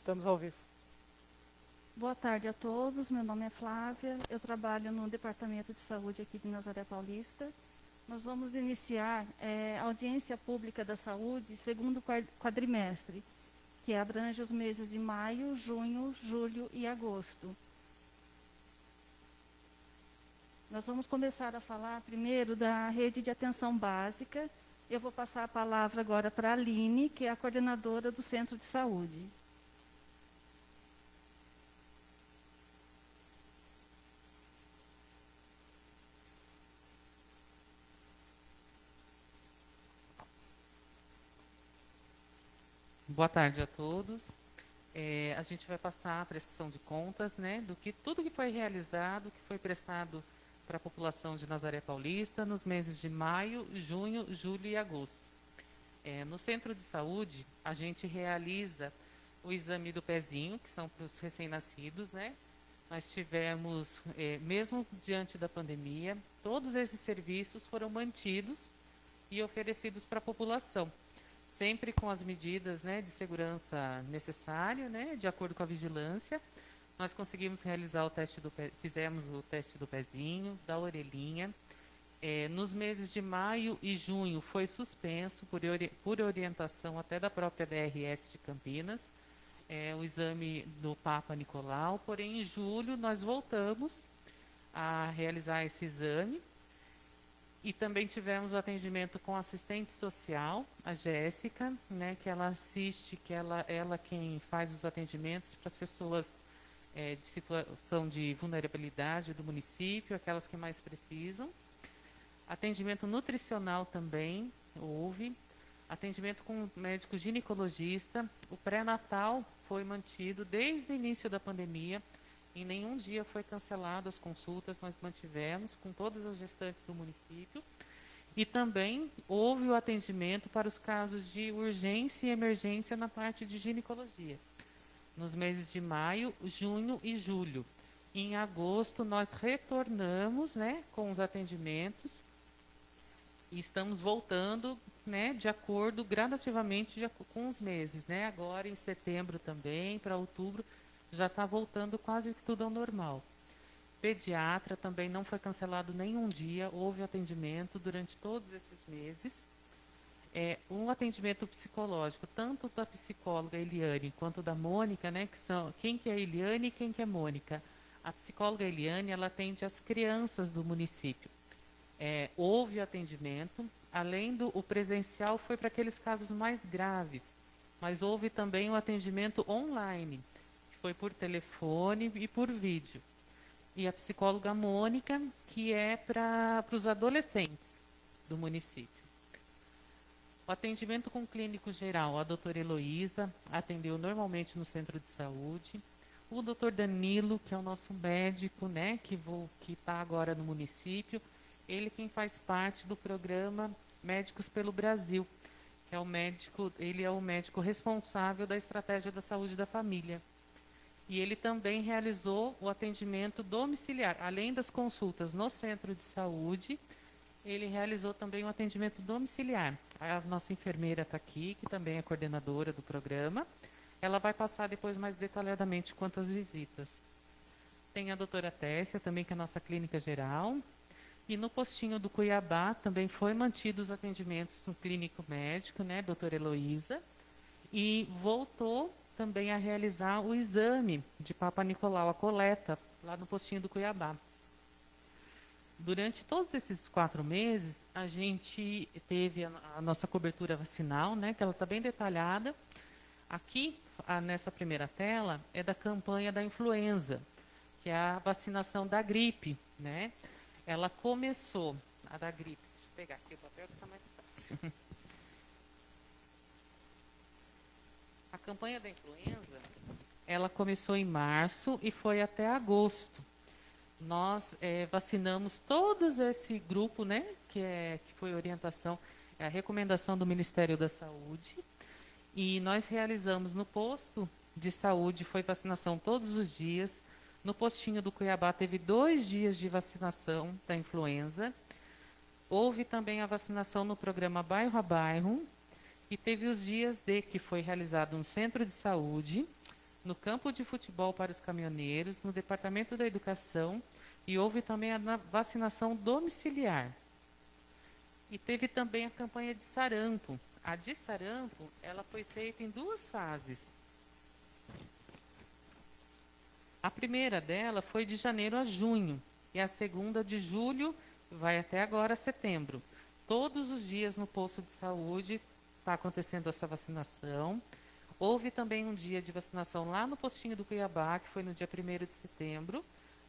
Estamos ao vivo. Boa tarde a todos, meu nome é Flávia, eu trabalho no Departamento de Saúde aqui de Nazaré Paulista. Nós vamos iniciar a audiência pública da saúde segundo quadrimestre, que abrange os meses de maio, junho, julho e agosto. Nós vamos começar a falar primeiro da rede de atenção básica. Eu vou passar a palavra agora para a Aline, que é a coordenadora do Centro de Saúde. Boa tarde a todos. A gente vai passar a prestação de contas, né, do que tudo que foi realizado, que foi prestado para a população de Nazaré Paulista nos meses de maio, junho, julho e agosto. No centro de saúde, a gente realiza o exame do pezinho, que são para os recém-nascidos, né? Nós tivemos, mesmo diante da pandemia, todos esses serviços foram mantidos e oferecidos para a população, sempre com as medidas, né, de segurança necessárias, né, de acordo com a vigilância. Nós conseguimos realizar fizemos o teste do pezinho, da orelhinha. Nos meses de maio e junho foi suspenso por orientação até da própria DRS de Campinas, o exame do Papa Nicolau, porém em julho nós voltamos a realizar esse exame. E também tivemos o atendimento com assistente social, a Jéssica, né, que ela assiste, que ela quem faz os atendimentos para as pessoas de situação de vulnerabilidade do município, aquelas que mais precisam. Atendimento nutricional também houve. Atendimento com médico ginecologista. O pré-natal foi mantido desde o início da pandemia. Em nenhum dia foi cancelado as consultas, nós mantivemos com todas as gestantes do município. E também houve o atendimento para os casos de urgência e emergência na parte de ginecologia, nos meses de maio, junho e julho. Em agosto, nós retornamos, né, com os atendimentos e estamos voltando, né, de acordo gradativamente com os meses, né? Agora em setembro também, para outubro, já está voltando quase tudo ao normal. Pediatra também não foi cancelado nenhum dia, houve atendimento durante todos esses meses. Um atendimento psicológico, tanto da psicóloga Eliane quanto da Mônica, né, que são quem que é Eliane e quem que é Mônica. A psicóloga Eliane, ela atende as crianças do município. Houve atendimento, além do o presencial foi para aqueles casos mais graves, mas houve também o atendimento online, que foi por telefone e por vídeo. E a psicóloga Mônica, que é para os adolescentes do município. O atendimento com o clínico geral, a doutora Heloísa, atendeu normalmente no centro de saúde. O doutor Danilo, que é o nosso médico, né, que está agora no município, ele quem faz parte do programa Médicos pelo Brasil, que é ele é o médico responsável da estratégia da saúde da família. E ele também realizou o atendimento domiciliar, além das consultas no centro de saúde, ele realizou também um atendimento domiciliar. A nossa enfermeira está aqui, que também é coordenadora do programa. Ela vai passar depois mais detalhadamente quanto às visitas. Tem a doutora Tessia, também que é a nossa clínica geral. E no postinho do Cuiabá também foi mantido os atendimentos no clínico médico, né, doutora Heloísa. E voltou também a realizar o exame de Papa Nicolau, a coleta, lá no postinho do Cuiabá. Durante todos esses 4 meses, a gente teve a nossa cobertura vacinal, né, que ela está bem detalhada. Aqui, nessa primeira tela, é da campanha da influenza, que é a vacinação da gripe, né? Ela começou, a da gripe. Deixa eu pegar aqui o papel que está mais fácil. A campanha da influenza, ela começou em março e foi até agosto. Nós vacinamos todos esse grupo, né, que foi orientação, a recomendação do Ministério da Saúde, e nós realizamos no posto de saúde, foi vacinação todos os dias. No postinho do Cuiabá teve 2 dias de vacinação da influenza. Houve também a vacinação no programa Bairro a Bairro, e teve os dias que foi realizado um centro de saúde, no campo de futebol para os caminhoneiros, no Departamento da Educação, e houve também a vacinação domiciliar. E teve também a campanha de sarampo. A de sarampo, ela foi feita em 2 fases. A primeira dela foi de janeiro a junho, e a segunda de julho vai até agora setembro. Todos os dias no posto de saúde está acontecendo essa vacinação. Houve também um dia de vacinação lá no postinho do Cuiabá, que foi no dia 1º de setembro,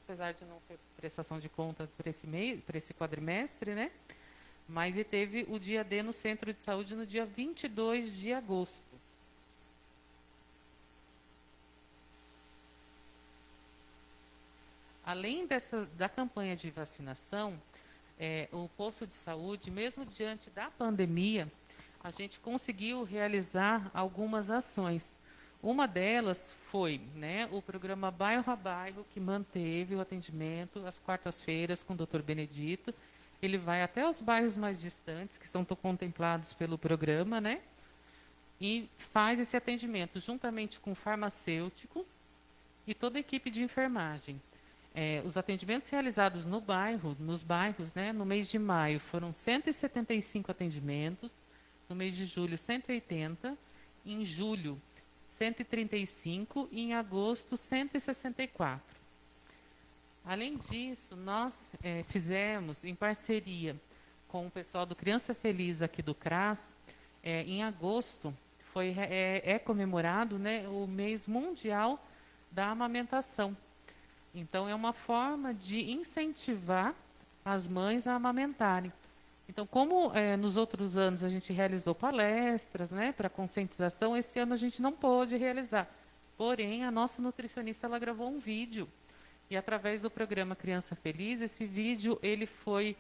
apesar de não ter prestação de conta para esse quadrimestre, né? Mas e teve o dia D no centro de saúde no dia 22 de agosto. Além da campanha de vacinação, o posto de saúde, mesmo diante da pandemia, a gente conseguiu realizar algumas ações. Uma delas foi, né, o programa Bairro a Bairro, que manteve o atendimento às quartas-feiras com o Dr. Benedito. Ele vai até os bairros mais distantes, que são contemplados pelo programa, né, e faz esse atendimento juntamente com o farmacêutico e toda a equipe de enfermagem. Os atendimentos realizados no bairro, nos bairros, né, no mês de maio foram 175 atendimentos, no mês de julho 180, em julho 135 e em agosto 164. Além disso, nós fizemos em parceria com o pessoal do Criança Feliz aqui do CRAS, em agosto é comemorado, né, o mês mundial da amamentação. Então, é uma forma de incentivar as mães a amamentarem. Então, como nos outros anos a gente realizou palestras, né, para conscientização, esse ano a gente não pôde realizar. Porém, a nossa nutricionista ela gravou um vídeo. E através do programa Criança Feliz, esse vídeo ele foi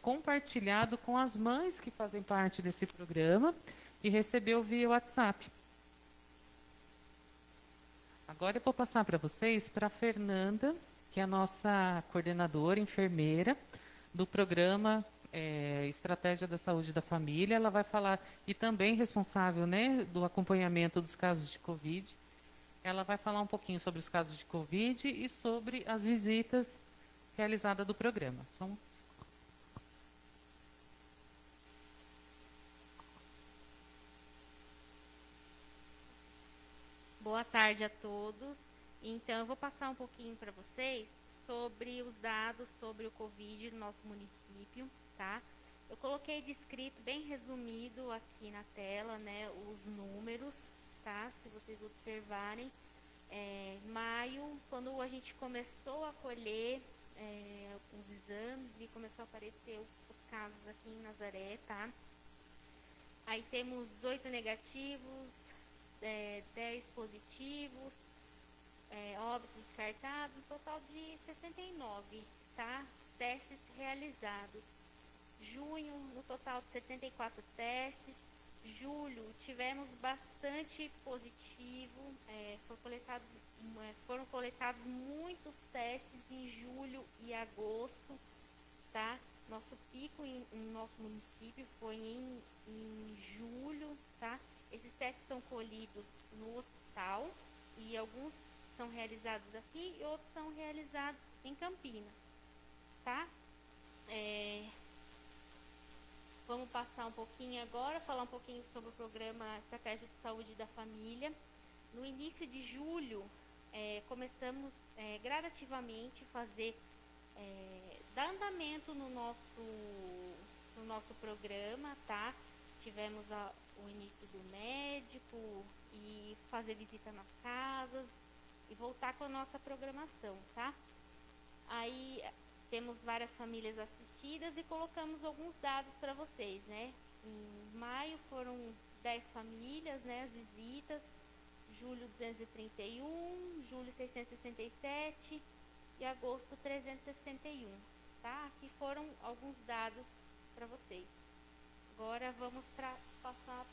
compartilhado com as mães que fazem parte desse programa e recebeu via WhatsApp. Agora eu vou passar para vocês, para a Fernanda, que é a nossa coordenadora, enfermeira, do programa Estratégia da Saúde da Família. Ela vai falar, e também responsável, né, do acompanhamento dos casos de Covid. Ela vai falar um pouquinho sobre os casos de Covid e sobre as visitas realizadas do programa. Boa tarde a todos. Então, eu vou passar um pouquinho para vocês sobre os dados sobre o Covid no nosso município, tá? Eu coloquei descrito bem resumido aqui na tela, né, os números, tá? Se vocês observarem, maio, quando a gente começou a colher os exames e começou a aparecer os casos aqui em Nazaré, tá? Aí temos 8 negativos, 10 positivos, óbitos descartados, um total de 69, tá? Testes realizados. Junho, no total de 74 testes. Julho, tivemos bastante positivo, foram coletados muitos testes em julho e agosto, tá? Nosso pico em nosso município foi em julho, tá? Esses testes são colhidos no hospital e alguns são realizados aqui e outros são realizados em Campinas, tá? Vamos passar um pouquinho agora, falar um pouquinho sobre o programa Estratégia de Saúde da Família. No início de julho, começamos gradativamente fazer, dar andamento no nosso programa, tá? Tivemos o início do médico e fazer visita nas casas e voltar com a nossa programação, tá? Aí temos várias famílias assistidas e colocamos alguns dados para vocês, né? Em maio foram 10 famílias, né, as visitas, julho 231, julho 667 e agosto 361, tá? Aqui foram alguns dados para vocês. Agora vamos passar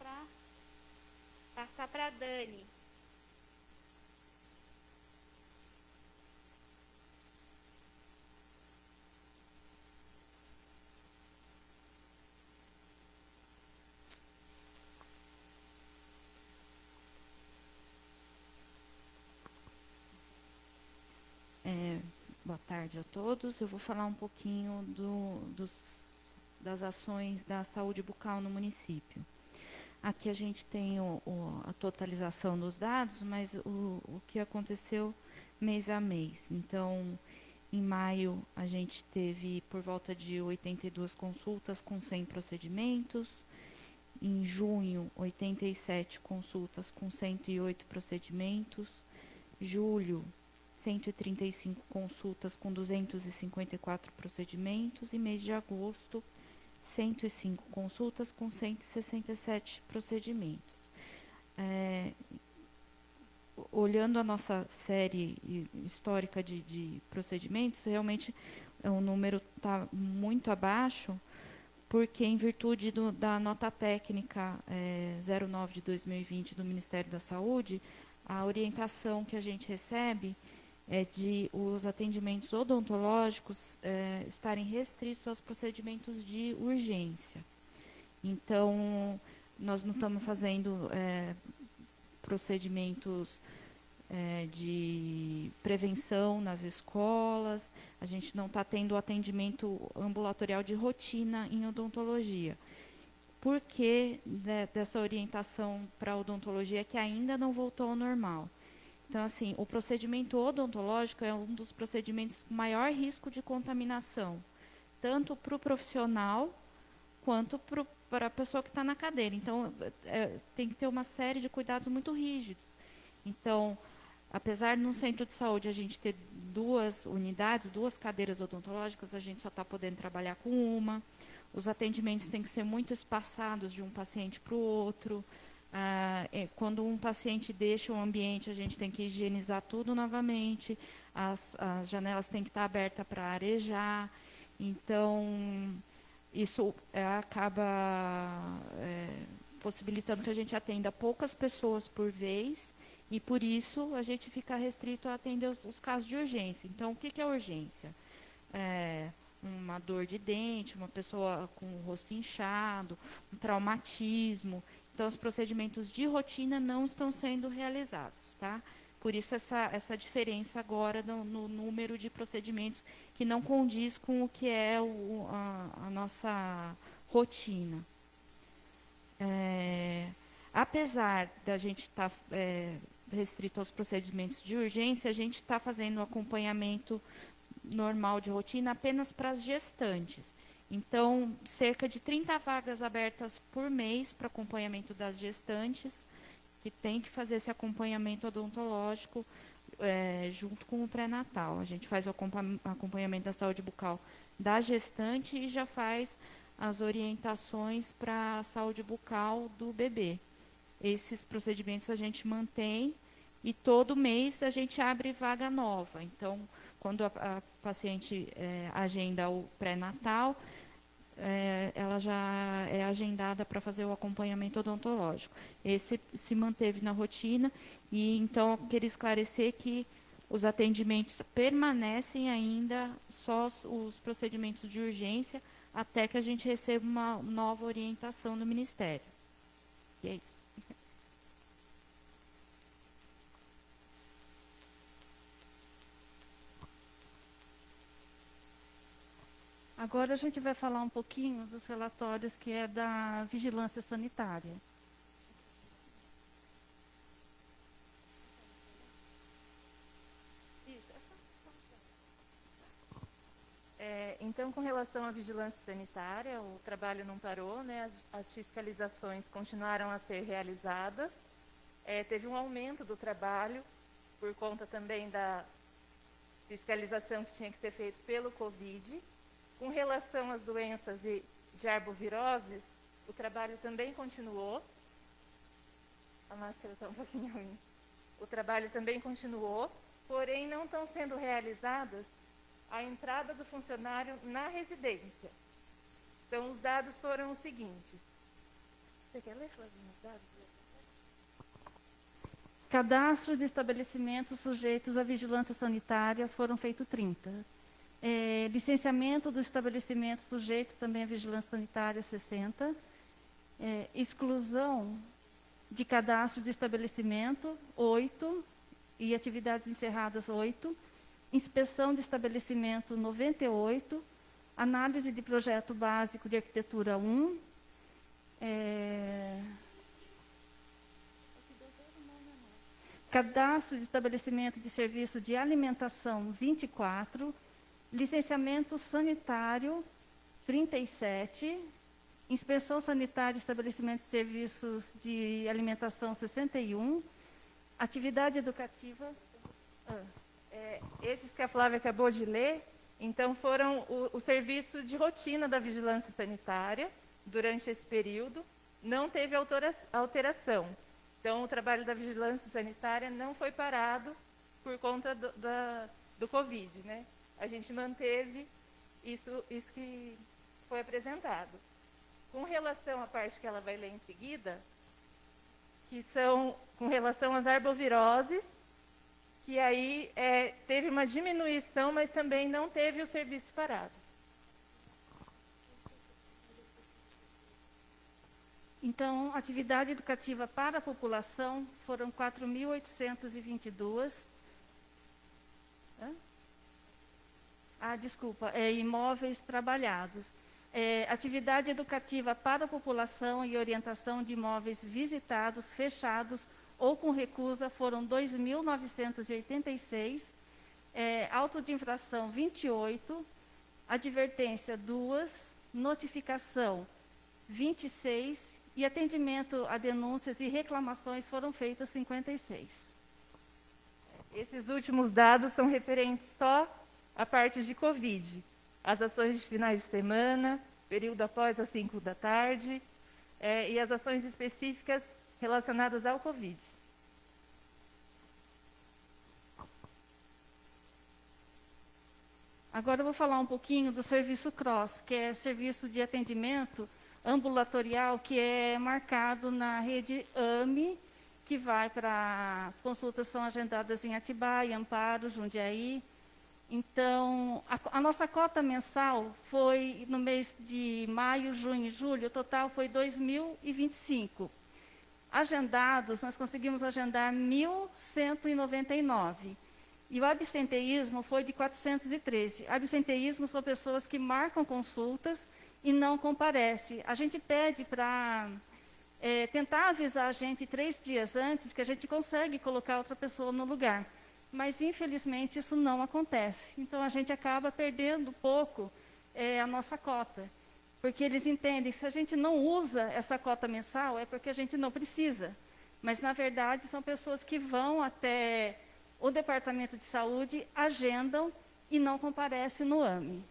para a Dani. tarde a todos. Eu vou falar um pouquinho das ações da saúde bucal no município. Aqui a gente tem a totalização dos dados, mas o que aconteceu mês a mês. Então, em maio, a gente teve por volta de 82 consultas com 100 procedimentos. Em junho, 87 consultas com 108 procedimentos. Julho, 135 consultas com 254 procedimentos. E mês de agosto, 105 consultas com 167 procedimentos. Olhando a nossa série histórica de procedimentos, realmente o número está muito abaixo, porque em virtude da nota técnica 09 de 2020 do Ministério da Saúde, a orientação que a gente recebe é de os atendimentos odontológicos estarem restritos aos procedimentos de urgência. Então, nós não estamos fazendo procedimentos de prevenção nas escolas, a gente não está tendo atendimento ambulatorial de rotina em odontologia. Por que dessa orientação para a odontologia que ainda não voltou ao normal? Então, assim, o procedimento odontológico é um dos procedimentos com maior risco de contaminação, tanto para o profissional quanto para a pessoa que está na cadeira. Então, tem que ter uma série de cuidados muito rígidos. Então, apesar de no centro de saúde a gente ter 2 unidades, 2 cadeiras odontológicas, a gente só está podendo trabalhar com uma. Os atendimentos têm que ser muito espaçados de um paciente para o outro. Quando um paciente deixa o ambiente, a gente tem que higienizar tudo novamente. As janelas têm que estar abertas para arejar. Então, isso acaba possibilitando que a gente atenda poucas pessoas por vez, e por isso a gente fica restrito a atender os casos de urgência. Então, o que é urgência? Uma dor de dente, uma pessoa com o rosto inchado, um traumatismo. Então, os procedimentos de rotina não estão sendo realizados, tá? Por isso, essa diferença agora no número de procedimentos que não condiz com o que é a nossa rotina. Apesar da gente estar restrito aos procedimentos de urgência, a gente está fazendo acompanhamento normal de rotina apenas para as gestantes. Então, cerca de 30 vagas abertas por mês para acompanhamento das gestantes, que tem que fazer esse acompanhamento odontológico junto com o pré-natal. A gente faz o acompanhamento da saúde bucal da gestante e já faz as orientações para a saúde bucal do bebê. Esses procedimentos a gente mantém e todo mês a gente abre vaga nova. Então, quando a paciente agenda o pré-natal, ela já é agendada para fazer o acompanhamento odontológico. Esse se manteve na rotina e, então, eu queria esclarecer que os atendimentos permanecem ainda só os procedimentos de urgência até que a gente receba uma nova orientação do Ministério. E é isso. Agora a gente vai falar um pouquinho dos relatórios que é da vigilância sanitária. Então, com relação à vigilância sanitária, o trabalho não parou, né? As fiscalizações continuaram a ser realizadas. Teve um aumento do trabalho por conta também da fiscalização que tinha que ser feita pelo Covid. Com relação às doenças de arboviroses, o trabalho também continuou. A máscara está um pouquinho ruim. O trabalho também continuou, porém não estão sendo realizadas a entrada do funcionário na residência. Então, os dados foram os seguintes. Você quer ler, Flavinha, os dados? Cadastro de estabelecimentos sujeitos à vigilância sanitária foram feitos 30. Licenciamento dos estabelecimentos sujeitos também à vigilância sanitária, 60. Exclusão de cadastro de estabelecimento, 8. E atividades encerradas, 8. inspeção de estabelecimento 98, análise de projeto básico de arquitetura 1, cadastro de estabelecimento de serviço de alimentação 24, licenciamento sanitário 37, inspeção sanitária de estabelecimento de serviços de alimentação 61, atividade educativa. Esses que a Flávia acabou de ler, então foram o serviço de rotina da vigilância sanitária durante esse período, não teve alteração. Então, o trabalho da vigilância sanitária não foi parado por conta do Covid, né? A gente manteve isso que foi apresentado. Com relação à parte que ela vai ler em seguida, que são com relação às arboviroses, que aí teve uma diminuição, mas também não teve o serviço parado. Então, atividade educativa para a população foram 4.822. Desculpa, imóveis trabalhados. Atividade educativa para a população e orientação de imóveis visitados, fechados ou com recusa foram 2.986. Auto de infração 28, advertência 2, notificação 26 e atendimento a denúncias e reclamações foram feitas 56. Esses últimos dados são referentes só à parte de Covid. As ações de finais de semana, período após as 5 da tarde, e as ações específicas relacionadas ao Covid. Agora eu vou falar um pouquinho do serviço CROSS, que é serviço de atendimento ambulatorial, que é marcado na rede AME, que vai para... As consultas são agendadas em Atibaia, Amparo, Jundiaí. Então, a nossa cota mensal foi, no mês de maio, junho e julho, o total foi 2.025. Agendados, nós conseguimos agendar 1.199. E o absenteísmo foi de 413. Absenteísmo são pessoas que marcam consultas e não comparecem. A gente pede para tentar avisar a gente 3 dias antes, que a gente consegue colocar outra pessoa no lugar. Mas, infelizmente, isso não acontece. Então, a gente acaba perdendo um pouco a nossa cota. Porque eles entendem que se a gente não usa essa cota mensal, é porque a gente não precisa. Mas, na verdade, são pessoas que vão até o Departamento de Saúde, agendam e não comparecem no AME.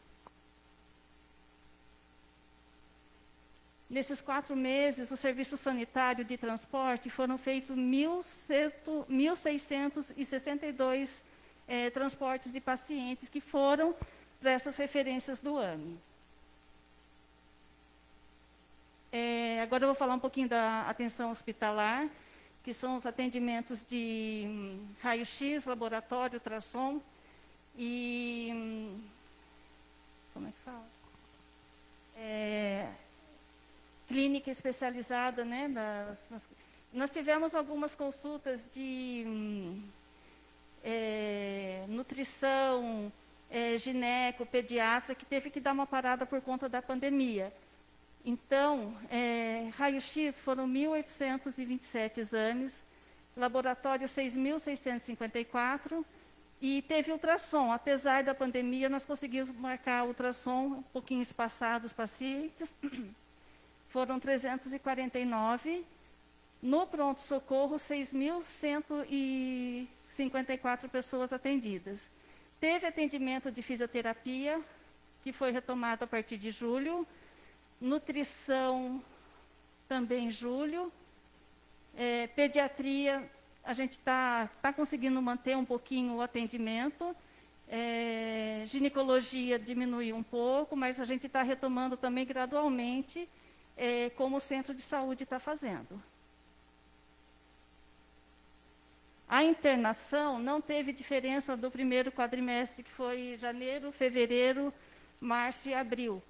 Nesses 4 meses, o serviço sanitário de transporte foram feitos 1.662 transportes de pacientes que foram para essas referências do AME. Agora eu vou falar um pouquinho da atenção hospitalar, que são os atendimentos de raio-x, laboratório, ultrassom e... Como é que fala? Clínica especializada, né? Nós tivemos algumas consultas de nutrição, gineco, pediatra, que teve que dar uma parada por conta da pandemia. Então, raio-x foram 1.827 exames, laboratório 6.654, e teve ultrassom. Apesar da pandemia, nós conseguimos marcar ultrassom um pouquinho espaçado os pacientes. Foram 349. No pronto-socorro, 6.154 pessoas atendidas. Teve atendimento de fisioterapia, que foi retomado a partir de julho. Nutrição, também em julho. Pediatria, a gente está conseguindo manter um pouquinho o atendimento. Ginecologia diminuiu um pouco, mas a gente está retomando também gradualmente, como o centro de saúde está fazendo. A internação não teve diferença do primeiro quadrimestre, que foi janeiro, fevereiro, março e abril.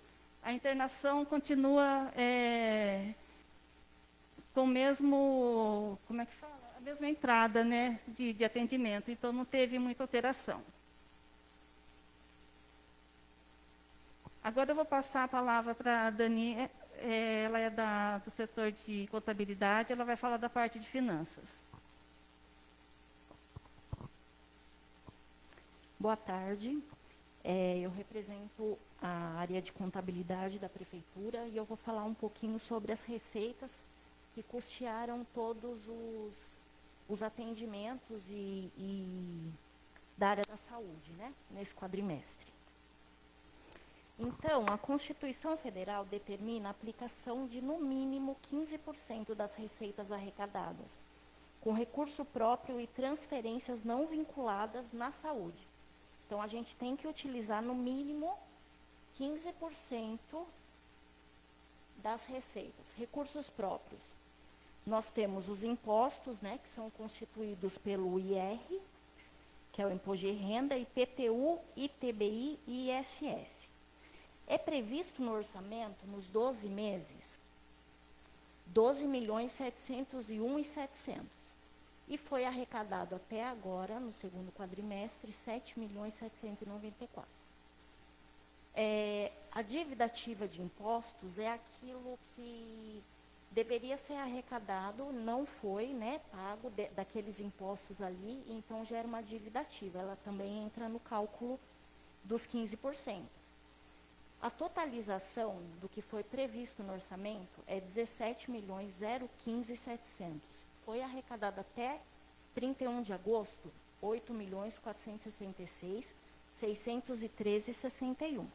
A internação continua com o mesmo, como é que fala? A mesma entrada, né, de atendimento, então não teve muita alteração. Agora eu vou passar a palavra para a Dani, ela é do setor de contabilidade, ela vai falar da parte de finanças. Boa tarde. Eu represento a área de contabilidade da prefeitura e eu vou falar um pouquinho sobre as receitas que custearam todos os atendimentos da área da saúde, né, nesse quadrimestre. Então, a Constituição Federal determina a aplicação de, no mínimo, 15% das receitas arrecadadas, com recurso próprio e transferências não vinculadas na saúde. Então, a gente tem que utilizar, no mínimo, 15% das receitas. Recursos próprios. Nós temos os impostos, né, que são constituídos pelo IR, que é o Imposto de Renda, IPTU, ITBI e ISS. É previsto no orçamento, nos 12 meses, 12.701.700. E foi arrecadado até agora, no segundo quadrimestre, 7.794. A dívida ativa de impostos é aquilo que deveria ser arrecadado, não foi, né, pago daqueles impostos ali, então gera uma dívida ativa. Ela também entra no cálculo dos 15%. A totalização do que foi previsto no orçamento é 17.015.700. Foi arrecadado até 31 de agosto, 8.466.613,61. O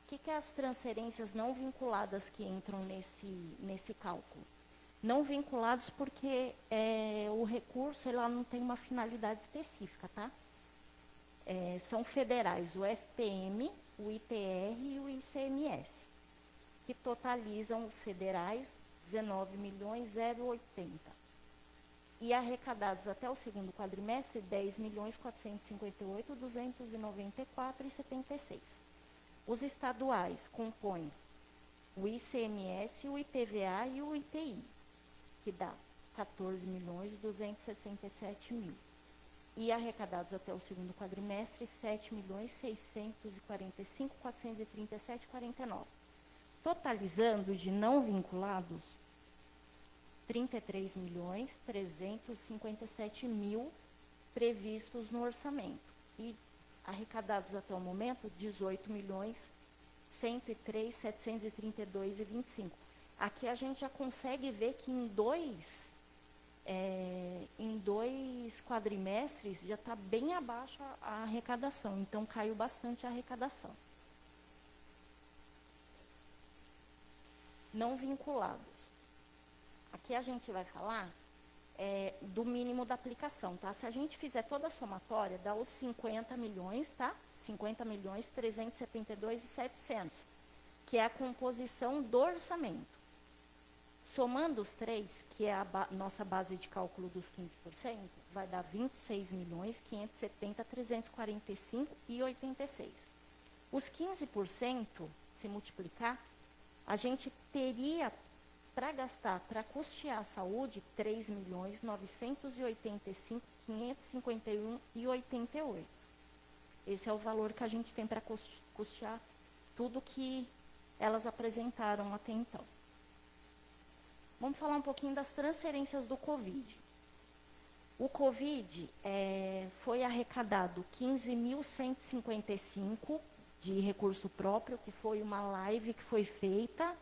que é as transferências não vinculadas que entram nesse cálculo? Não vinculados porque o recurso ela não tem uma finalidade específica, tá? São federais, o FPM, o ITR e o ICMS, que totalizam os federais 19.080. E arrecadados até o segundo quadrimestre, 10.458.294,76. Os estaduais compõem o ICMS, o IPVA e o IPI, que dá 14.267.000. E arrecadados até o segundo quadrimestre, 7.645.437,49. Totalizando de não vinculados, 33.357.000 previstos no orçamento. E arrecadados até o momento, 18.103.732,25. Aqui a gente já consegue ver que em dois quadrimestres já está bem abaixo a arrecadação, então caiu bastante a arrecadação. Não vinculados. Aqui a gente vai falar do mínimo da aplicação, tá? Se a gente fizer toda a somatória, dá os 50 milhões, tá? 50.372.700, que é a composição do orçamento. Somando os três, que é a nossa base de cálculo dos 15%, vai dar 26.570.345,86. Os 15%, se multiplicar, a gente teria para gastar, para custear a saúde, 3.985.551,88. Esse é o valor que a gente tem para custear tudo que elas apresentaram até então. Vamos falar um pouquinho das transferências do Covid. O Covid foi arrecadado 15.155 de recurso próprio, que foi uma live que foi feita,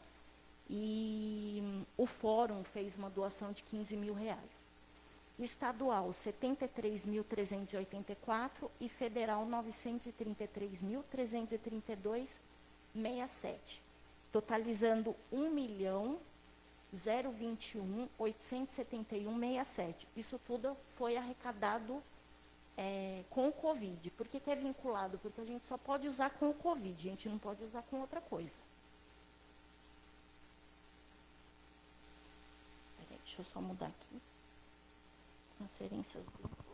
e o fórum fez uma doação de R$ 15.000. Estadual, 73.384 e federal, 933.332,67, totalizando 1.021.871,67. Isso tudo foi arrecadado com o Covid. Por que é vinculado? Porque a gente só pode usar com o Covid, a gente não pode usar com outra coisa. Peraí, deixa eu só mudar aqui. Transferências do...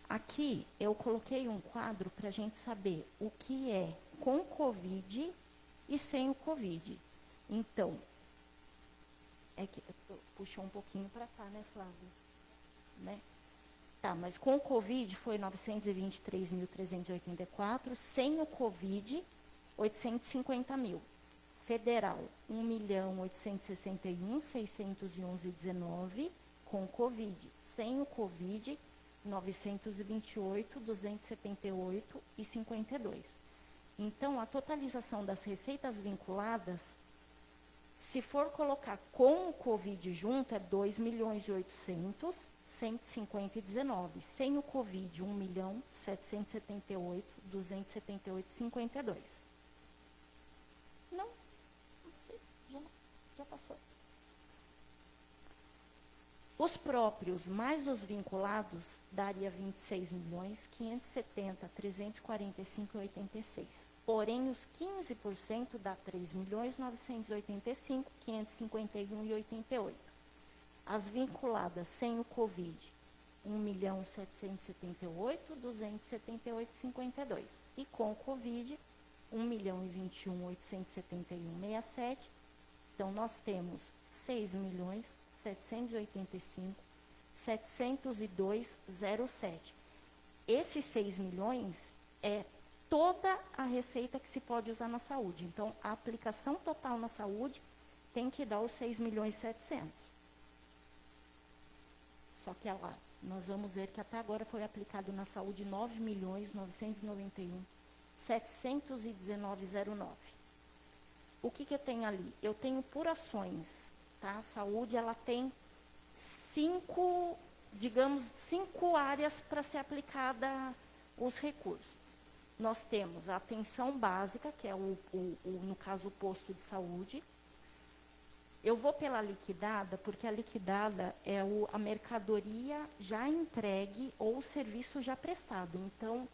Aqui eu coloquei um quadro para a gente saber o que é com Covid e sem o Covid. Então, É que puxou um pouquinho para cá, né, Flávio? Né? Tá, mas com o Covid foi 923.384, sem o Covid, 850 mil. Federal, 1.861.611,19, com Covid. Sem o Covid, 928.278,52. Então, a totalização das receitas vinculadas, se for colocar com o Covid junto, é 2.800.000, 150,19. Sem o Covid, 1.778.278,52. Não sei, já passou. Os próprios mais os vinculados daria 26.570.345,86. Porém, os 15% dá 3.985.551,88. As vinculadas sem o Covid, 1.778.278,52. E com o Covid, 1.021.871,67. Então, nós temos 6.785.702,07. Esses 6 milhões é toda a receita que se pode usar na saúde. Então, a aplicação total na saúde tem que dar os 6.700.000. Só que nós vamos ver que até agora foi aplicado na saúde 9.991.719,09. O que eu tenho ali? Eu tenho por ações, tá? A saúde, ela tem 5 áreas para ser aplicada os recursos. Nós temos a atenção básica, que é, no caso, o posto de saúde. Eu vou pela liquidada, porque a liquidada é a mercadoria já entregue ou o serviço já prestado. Então,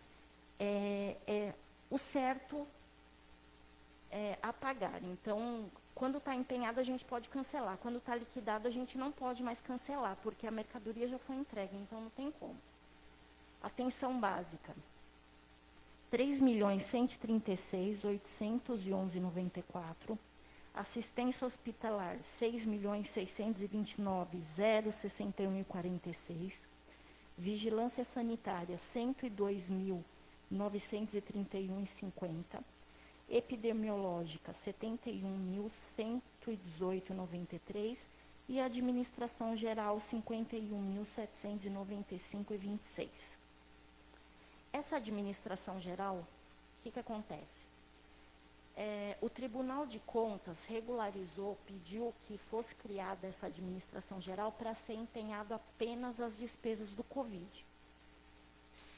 o certo a pagar. Então, quando está empenhado, a gente pode cancelar. Quando está liquidado, a gente não pode mais cancelar, porque a mercadoria já foi entregue, então não tem como. Atenção básica. 3.136.811,94. Assistência hospitalar, 6.629.061,46. Vigilância sanitária, 102.931,50. Epidemiológica, 71.118,93. E administração geral, 51.795,26. Essa administração geral, o que acontece? O Tribunal de Contas regularizou, pediu que fosse criada essa administração geral para ser empenhado apenas as despesas do Covid.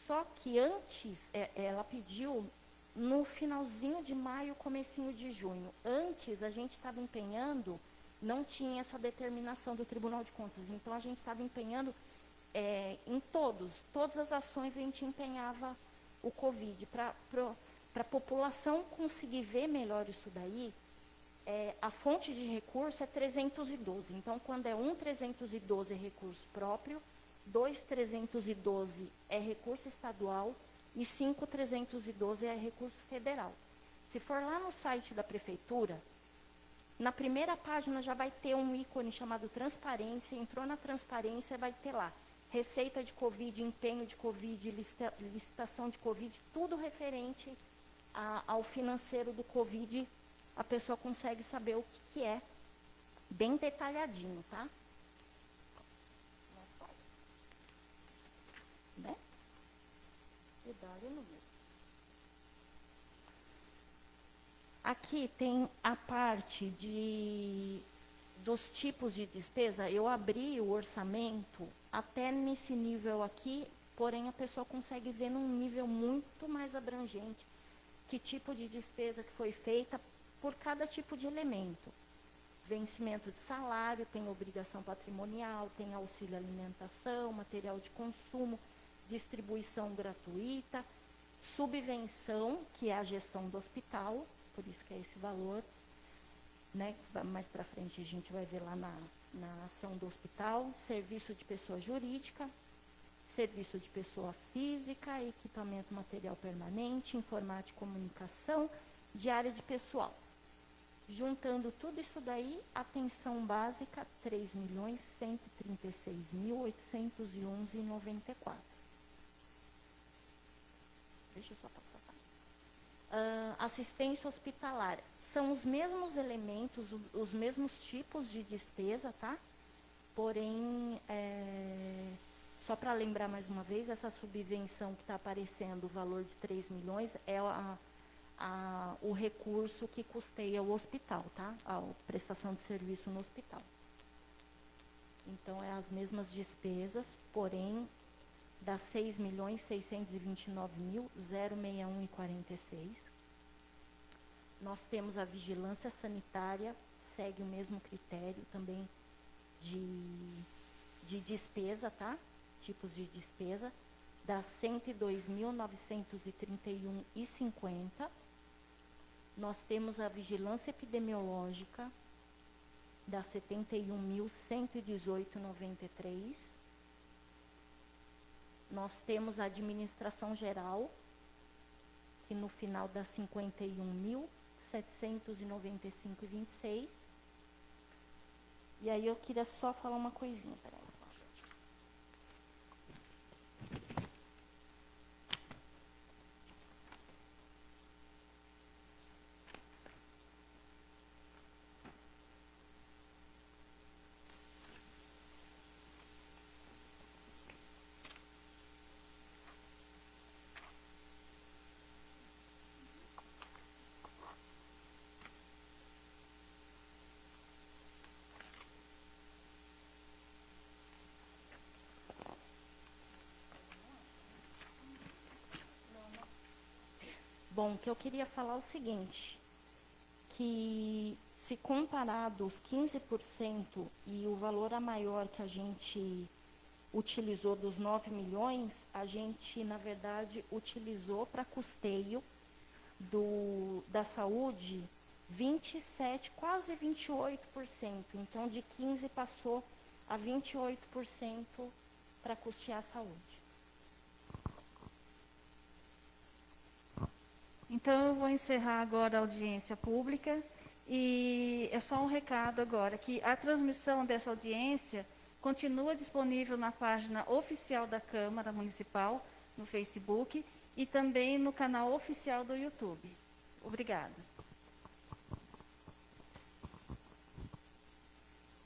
Só que antes, ela pediu no finalzinho de maio, comecinho de junho. Antes, a gente estava empenhando, não tinha essa determinação do Tribunal de Contas, então a gente estava empenhando em todas as ações a gente empenhava o Covid. Para a população conseguir ver melhor isso daí, a fonte de recurso é 312. Então, quando é 312 é recurso próprio, 312 é recurso estadual e 312 é recurso federal. Se for lá no site da prefeitura, na primeira página já vai ter um ícone chamado transparência. Entrou na transparência, vai ter lá receita de Covid, empenho de Covid, licitação de Covid, tudo referente ao financeiro do Covid. A pessoa consegue saber o que é, bem detalhadinho, tá? Né? Aqui tem a parte dos tipos de despesa. Eu abri o orçamento até nesse nível aqui, porém a pessoa consegue ver num nível muito mais abrangente que tipo de despesa que foi feita por cada tipo de elemento. Vencimento de salário, tem obrigação patrimonial, tem auxílio alimentação, material de consumo, distribuição gratuita, subvenção, que é a gestão do hospital, por isso que é esse valor, né? Mais para frente a gente vai ver lá na ação do hospital, serviço de pessoa jurídica, serviço de pessoa física, equipamento material permanente, informática e comunicação, diária de pessoal. Juntando tudo isso daí, a pensão básica, R$ 3.136.811,94. Deixa eu só passar. Assistência hospitalar. São os mesmos elementos, os mesmos tipos de despesa, tá? Porém, só para lembrar mais uma vez, essa subvenção que está aparecendo, o valor de 3 milhões, é o recurso que custeia o hospital, tá? A prestação de serviço no hospital. Então, é as mesmas despesas, porém, dá R$ 6.629.061,46. Nós temos a vigilância sanitária, segue o mesmo critério também de despesa, tá? Tipos de despesa, dá R$ 102.931,50. Nós temos a vigilância epidemiológica, dá R$ 71.118,93. Nós temos a administração geral, que no final dá R$ 51.795,26. E aí eu queria só falar uma coisinha, peraí. Bom, o que eu queria falar é o seguinte, que se comparado os 15% e o valor a maior que a gente utilizou dos 9 milhões, a gente, na verdade, utilizou para custeio da saúde 27, quase 28%. Então, de 15% passou a 28% para custear a saúde. Então, eu vou encerrar agora a audiência pública e é só um recado agora, que a transmissão dessa audiência continua disponível na página oficial da Câmara Municipal, no Facebook, e também no canal oficial do YouTube. Obrigada.